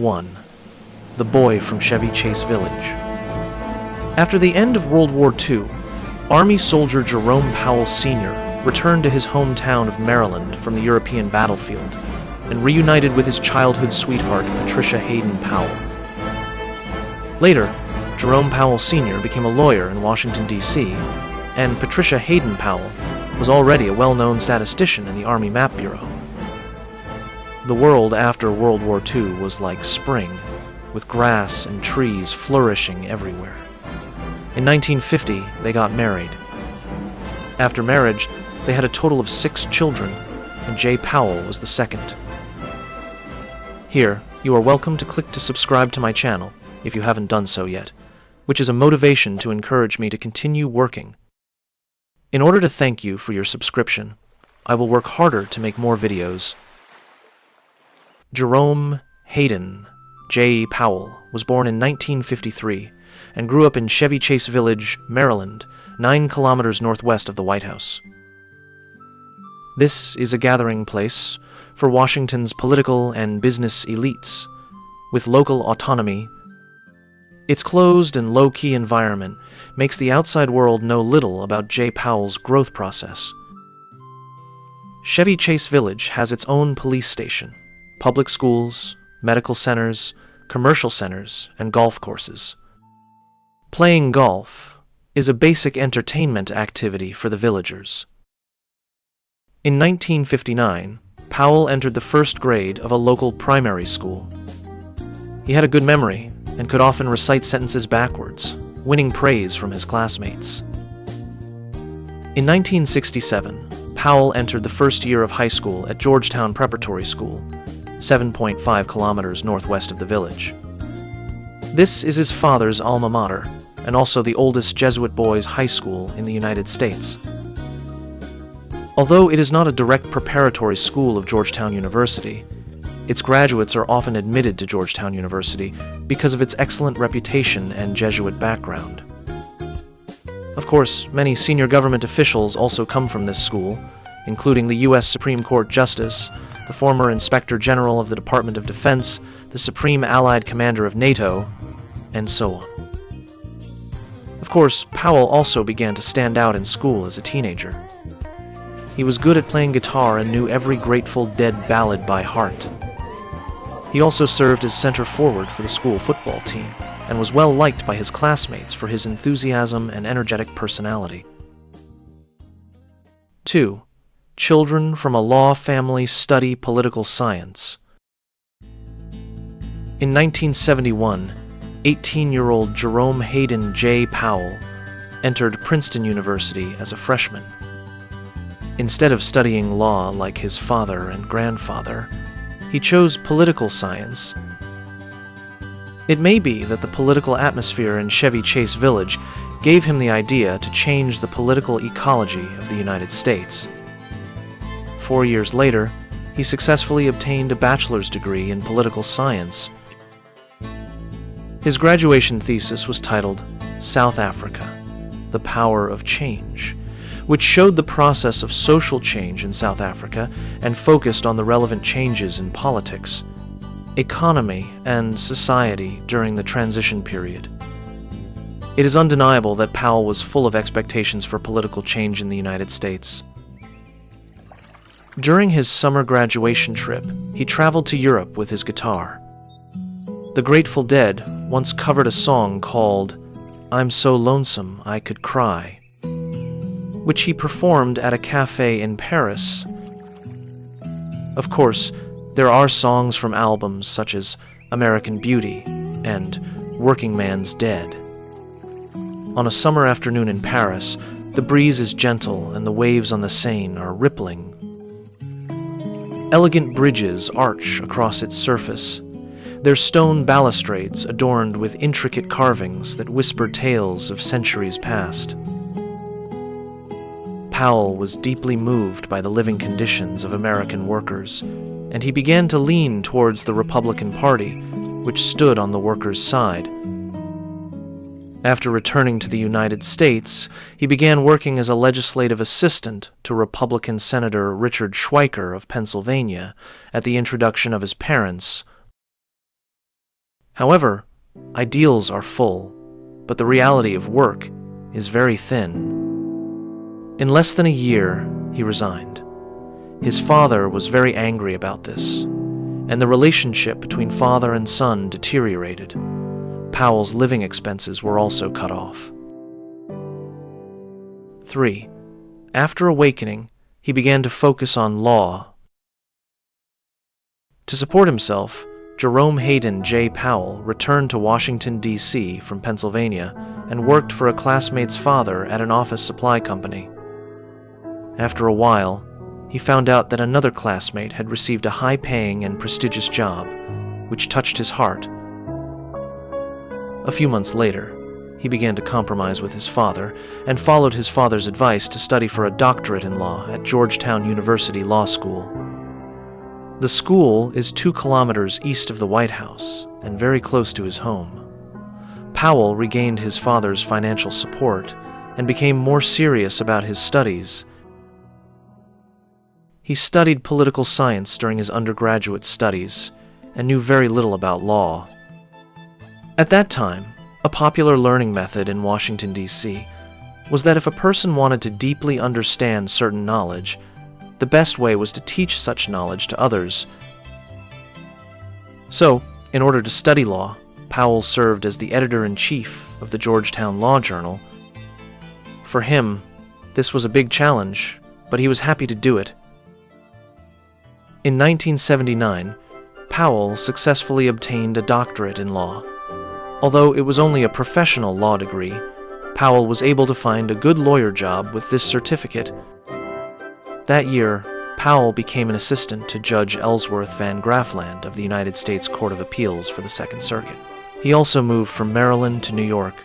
1. The Boy from Chevy Chase Village. After the end of World War II, Army soldier Jerome Powell Sr. returned to his hometown of Maryland from the European battlefield and reunited with his childhood sweetheart, Patricia Hayden Powell. Later, Jerome Powell Sr. became a lawyer in Washington, D.C., and Patricia Hayden Powell was already a well-known statistician in the Army Map Bureau. The world after World War II was like spring, with grass and trees flourishing everywhere. In 1950, they got married. After marriage, they had a total of 6 children, and Jay Powell was the second. Here, you are welcome to click to subscribe to my channel, if you haven't done so yet, which is a motivation to encourage me to continue working. In order to thank you for your subscription, I will work harder to make more videos. Jerome Hayden J. Powell was born in 1953 and grew up in Chevy Chase Village, Maryland, 9 kilometers northwest of the White House. This is a gathering place for Washington's political and business elites, with local autonomy. Its closed and low-key environment makes the outside world know little about Jay Powell's growth process. Chevy Chase Village has its own police station, public schools, medical centers, commercial centers, and golf courses. Playing golf is a basic entertainment activity for the villagers. In 1959, Powell entered the first grade of a local primary school. He had a good memory and could often recite sentences backwards, winning praise from his classmates. In 1967, Powell entered the first year of high school at Georgetown Preparatory School, 7.5 kilometers northwest of the village. This is his father's alma mater, and also the oldest Jesuit boys' high school in the United States. Although it is not a direct preparatory school of Georgetown University, its graduates are often admitted to Georgetown University because of its excellent reputation and Jesuit background. Of course, many senior government officials also come from this school, including the U.S. Supreme Court Justice, the former Inspector General of the Department of Defense, the Supreme Allied Commander of NATO, and so on. Of course, Powell also began to stand out in school as a teenager. He was good at playing guitar and knew every Grateful Dead ballad by heart. He also served as center forward for the school football team and was well liked by his classmates for his enthusiasm and energetic personality. 2. Children from a law family study political science. In 1971, 18-year-old Jerome Hayden J. Powell entered Princeton University as a freshman. Instead of studying law like his father and grandfather, he chose political science. It may be that the political atmosphere in Chevy Chase Village gave him the idea to change the political ecology of the United States. 4 years later, he successfully obtained a bachelor's degree in political science. His graduation thesis was titled South Africa, The Power of Change, which showed the process of social change in South Africa and focused on the relevant changes in politics, economy, and society during the transition period. It is undeniable that Powell was full of expectations for political change in the United States. During his summer graduation trip, he traveled to Europe with his guitar. The Grateful Dead once covered a song called I'm So Lonesome I Could Cry, which he performed at a cafe in Paris. Of course, there are songs from albums such as American Beauty and Working Man's Dead. On a summer afternoon in Paris, the breeze is gentle and the waves on the Seine are rippling. Elegant bridges arch across its surface, their stone balustrades adorned with intricate carvings that whisper tales of centuries past. Powell was deeply moved by the living conditions of American workers, and he began to lean towards the Republican Party, which stood on the workers' side. After returning to the United States, he began working as a legislative assistant to Republican Senator Richard Schweiker of Pennsylvania at the introduction of his parents, However, ideals are full, but the reality of work is very thin. In less than a year, he resigned. His father was very angry about this, and the relationship between father and son deteriorated. Powell's living expenses were also cut off. 3. After awakening, he began to focus on law. To support himself, Jerome Hayden J. Powell returned to Washington, D.C. from Pennsylvania and worked for a classmate's father at an office supply company. After a while, he found out that another classmate had received a high-paying and prestigious job, which touched his heart. A few months later, he began to compromise with his father and followed his father's advice to study for a doctorate in law at Georgetown University Law School. The school is 2 kilometers east of the White House and very close to his home. Powell regained his father's financial support and became more serious about his studies. He studied political science during his undergraduate studies and knew very little about law. At that time, a popular learning method in Washington, D.C. was that if a person wanted to deeply understand certain knowledge, the best way was to teach such knowledge to others. So, in order to study law, Powell served as the editor-in-chief of the Georgetown Law Journal. For him, this was a big challenge, but he was happy to do it. In 1979, Powell successfully obtained a doctorate in law. Although it was only a professional law degree, Powell was able to find a good lawyer job with this certificate. That year, Powell became an assistant to Judge Ellsworth Van Graafland of the United States Court of Appeals for the Second Circuit. He also moved from Maryland to New York.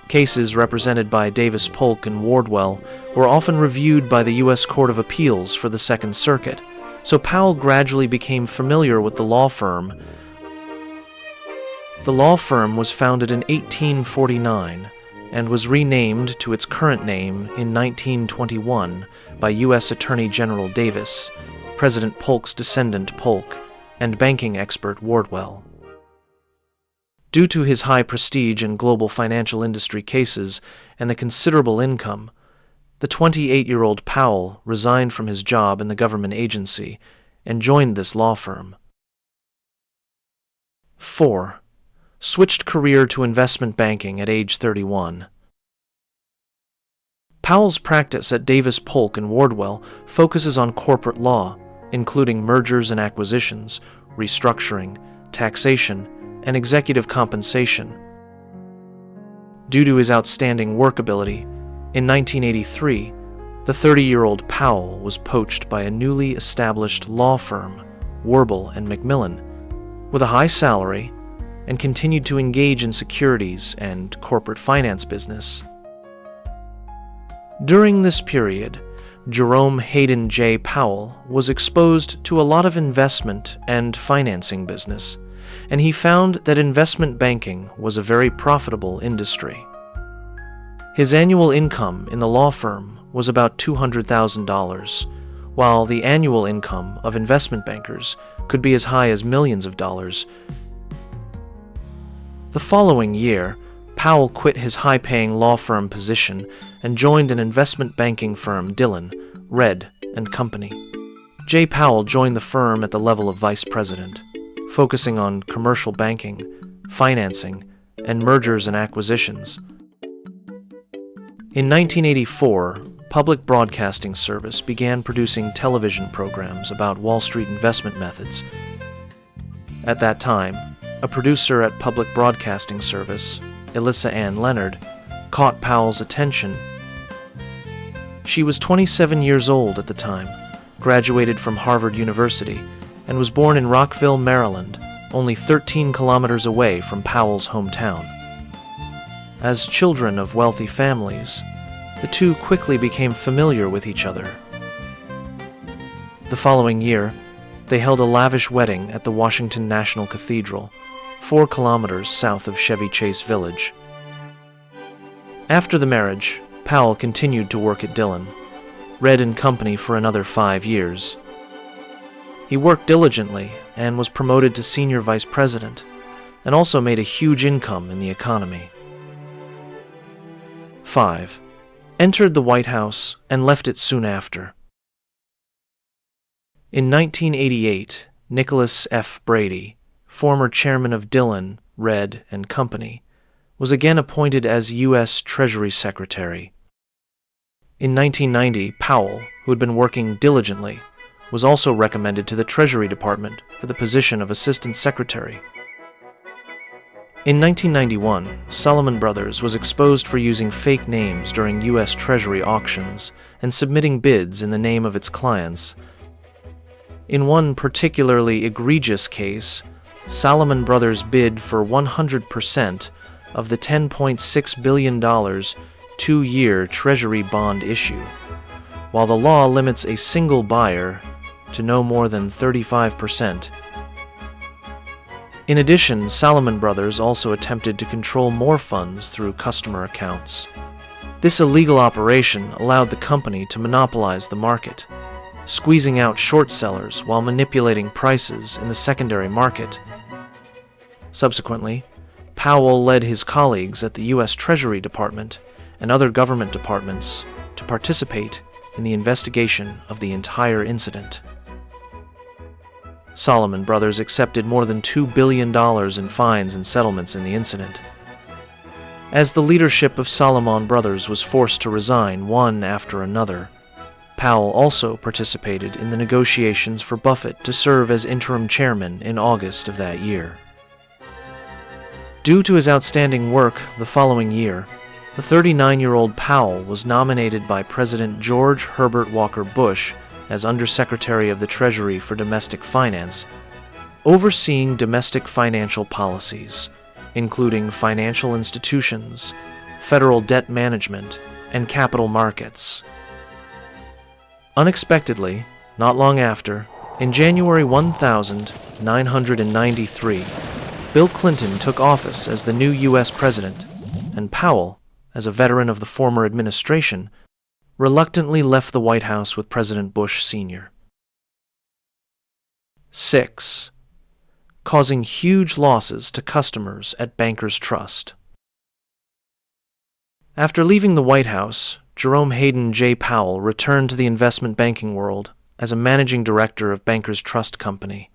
Cases represented by Davis Polk and Wardwell were often reviewed by the U.S. Court of Appeals for the Second Circuit, so Powell gradually became familiar with the law firm. The law firm was founded in 1849 and was renamed to its current name in 1921 by U.S. Attorney General Davis, President Polk's descendant Polk, and banking expert Wardwell. Due to his high prestige in global financial industry cases and the considerable income, the 28-year-old Powell resigned from his job in the government agency and joined this law firm. 4. Switched career to investment banking at age 31. Powell's practice at Davis Polk and Wardwell focuses on corporate law, including mergers and acquisitions, restructuring, taxation, and executive compensation. Due to his outstanding work ability, in 1983, the 30-year-old Powell was poached by a newly established law firm, Warble and Macmillan, with a high salary, and continued to engage in securities and corporate finance business. During this period, Jerome Hayden J. Powell was exposed to a lot of investment and financing business, and he found that investment banking was a very profitable industry. His annual income in the law firm was about $200,000, while the annual income of investment bankers could be as high as millions of dollars. The following year, Powell quit his high-paying law firm position and joined an investment banking firm, Dillon, Red & Company. J. Powell joined the firm at the level of vice president, focusing on commercial banking, financing, and mergers and acquisitions. In 1984, Public Broadcasting Service began producing television programs about Wall Street investment methods. At that time, a producer at Public Broadcasting Service, Elissa Ann Leonard, caught Powell's attention. She was 27 years old at the time, graduated from Harvard University, and was born in Rockville, Maryland, only 13 kilometers away from Powell's hometown. As children of wealthy families, the two quickly became familiar with each other. The following year, they held a lavish wedding at the Washington National Cathedral, 4 kilometers south of Chevy Chase Village. After the marriage, Powell continued to work at Dillon, Red & Company for another 5 years. He worked diligently and was promoted to senior vice president, and also made a huge income in the economy. 5. Entered the White House and left it soon after. In 1988, Nicholas F. Brady, former chairman of Dillon, Read and Company, was again appointed as U.S. Treasury Secretary. In 1990, Powell, who had been working diligently, was also recommended to the Treasury Department for the position of Assistant Secretary. In 1991, Salomon Brothers was exposed for using fake names during U.S. Treasury auctions and submitting bids in the name of its clients. In one particularly egregious case, Salomon Brothers bid for 100% of the $10.6 billion 2-year Treasury bond issue, while the law limits a single buyer to no more than 35%. In addition, Salomon Brothers also attempted to control more funds through customer accounts. This illegal operation allowed the company to monopolize the market, squeezing out short sellers while manipulating prices in the secondary market. Subsequently, Powell led his colleagues at the U.S. Treasury Department and other government departments to participate in the investigation of the entire incident. Salomon Brothers accepted more than $2 billion in fines and settlements in the incident. As the leadership of Salomon Brothers was forced to resign one after another, Powell also participated in the negotiations for Buffett to serve as interim chairman in August of that year. Due to his outstanding work the following year, the 39-year-old Powell was nominated by President George Herbert Walker Bush as Undersecretary of the Treasury for Domestic Finance, overseeing domestic financial policies, including financial institutions, federal debt management, and capital markets. Unexpectedly, not long after, in January 1993, Bill Clinton took office as the new U.S. president, and Powell, as a veteran of the former administration, reluctantly left the White House with President Bush Sr. 6. Causing huge losses to customers at Bankers Trust. After leaving the White House, Jerome Hayden J. Powell returned to the investment banking world as a managing director of Bankers Trust Company.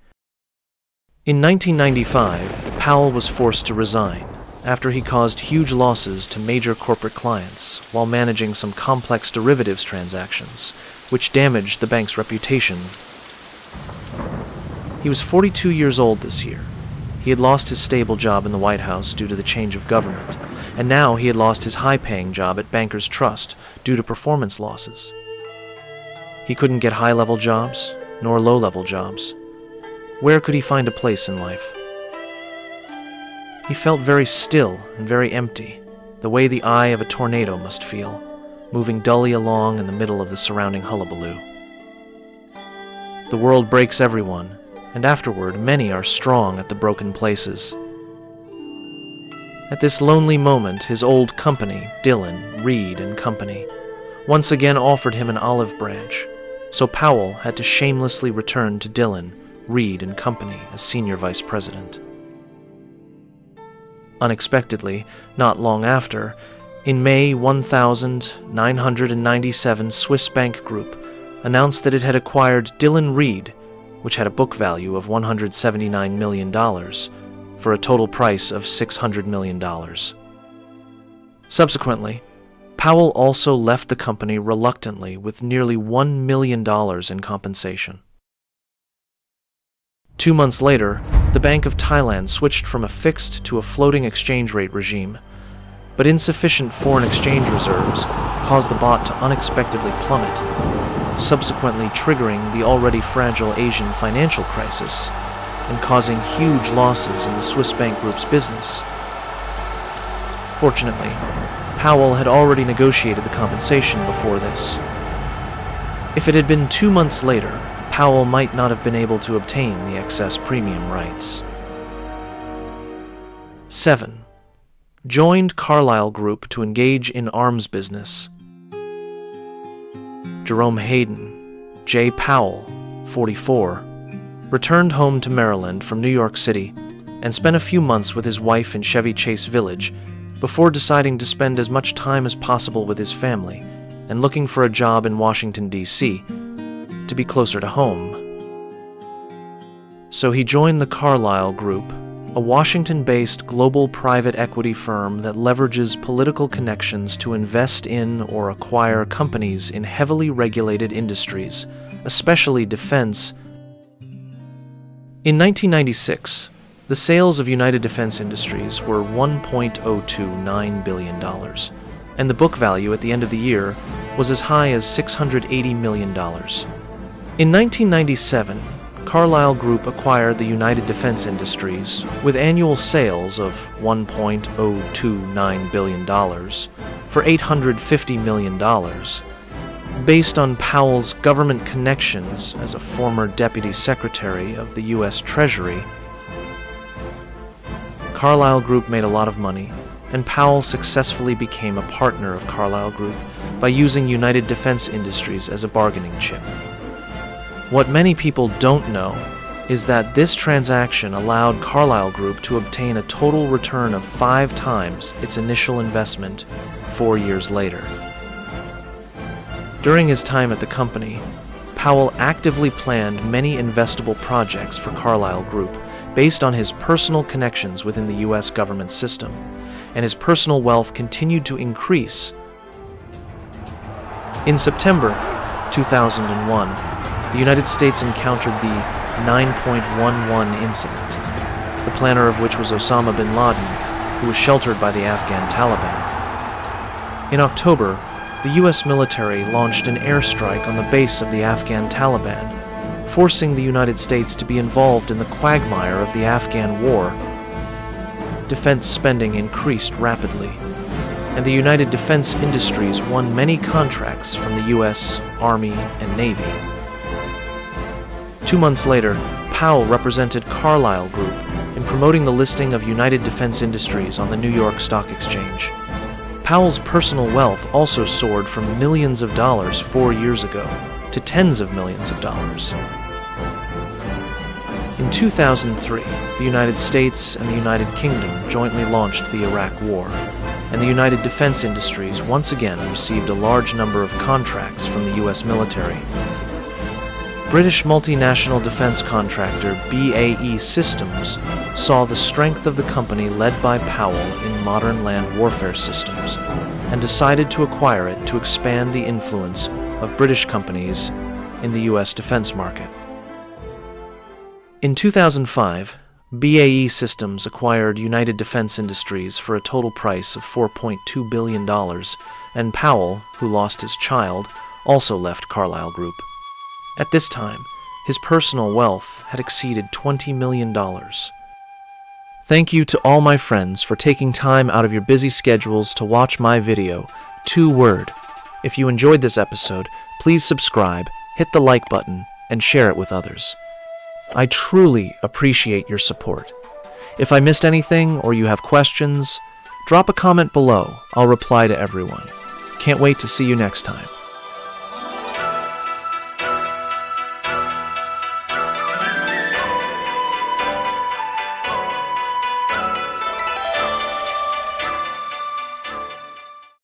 In 1995, Powell was forced to resign after he caused huge losses to major corporate clients while managing some complex derivatives transactions, which damaged the bank's reputation. He was 42 years old this year. He had lost his stable job in the White House due to the change of government, and now he had lost his high-paying job at Bankers Trust due to performance losses. He couldn't get high-level jobs, nor low-level jobs. Where could he find a place in life? He felt very still and very empty, the way the eye of a tornado must feel, moving dully along in the middle of the surrounding hullabaloo. The world breaks everyone, and afterward many are strong at the broken places. At this lonely moment, his old company, Dillon, Read and Company, once again offered him an olive branch, so Powell had to shamelessly return to Dillon, Read and Company as senior vice president. Unexpectedly, not long after, in May 1997, Swiss Bank Group announced that it had acquired Dillon Read, which had a book value of $179 million, for a total price of $600 million. Subsequently, Powell also left the company reluctantly with nearly $1 million in compensation. 2 months later, the Bank of Thailand switched from a fixed to a floating exchange rate regime, but insufficient foreign exchange reserves caused the baht to unexpectedly plummet, subsequently triggering the already fragile Asian financial crisis and causing huge losses in the Swiss Bank Group's business. Fortunately, Powell had already negotiated the compensation before this. If it had been 2 months later, Powell might not have been able to obtain the excess premium rights. 7. Joined Carlyle Group to engage in arms business. Jerome Hayden J. Powell, 44, returned home to Maryland from New York City, and spent a few months with his wife in Chevy Chase Village before deciding to spend as much time as possible with his family and looking for a job in Washington, D.C., to be closer to home. So he joined the Carlyle Group, a Washington-based global private equity firm that leverages political connections to invest in or acquire companies in heavily regulated industries, especially defense. In 1996, the sales of United Defense Industries were $1.029 billion, and the book value at the end of the year was as high as $680 million. In 1997, Carlyle Group acquired the United Defense Industries with annual sales of $1.029 billion for $850 million, based on Powell's government connections as a former Deputy Secretary of the U.S. Treasury. Carlyle Group made a lot of money, and Powell successfully became a partner of Carlyle Group by using United Defense Industries as a bargaining chip. What many people don't know is that this transaction allowed Carlyle Group to obtain a total return of 5 times its initial investment 4 years later. During his time at the company, Powell actively planned many investable projects for Carlyle Group based on his personal connections within the U.S. government system, and his personal wealth continued to increase. In September 2001, the United States encountered the 9.11 incident, the planner of which was Osama bin Laden, who was sheltered by the Afghan Taliban. In October, the U.S. military launched an airstrike on the base of the Afghan Taliban, forcing the United States to be involved in the quagmire of the Afghan war. Defense spending increased rapidly, and the United Defense Industries won many contracts from the U.S. Army and Navy. 2 months later, Powell represented Carlyle Group in promoting the listing of United Defense Industries on the New York Stock Exchange. Powell's personal wealth also soared from millions of dollars 4 years ago to tens of millions of dollars. In 2003, the United States and the United Kingdom jointly launched the Iraq War, and the United Defense Industries once again received a large number of contracts from the U.S. military. British multinational defense contractor BAE Systems saw the strength of the company led by Powell in modern land warfare systems and decided to acquire it to expand the influence of British companies in the U.S. defense market. In 2005, BAE Systems acquired United Defense Industries for a total price of $4.2 billion, and Powell, who lost his child, also left Carlyle Group. At this time, his personal wealth had exceeded $20 million. Thank you to all my friends for taking time out of your busy schedules to watch my video, TooWord. If you enjoyed this episode, please subscribe, hit the like button, and share it with others. I truly appreciate your support. If I missed anything or you have questions, drop a comment below. I'll reply to everyone. Can't wait to see you next time.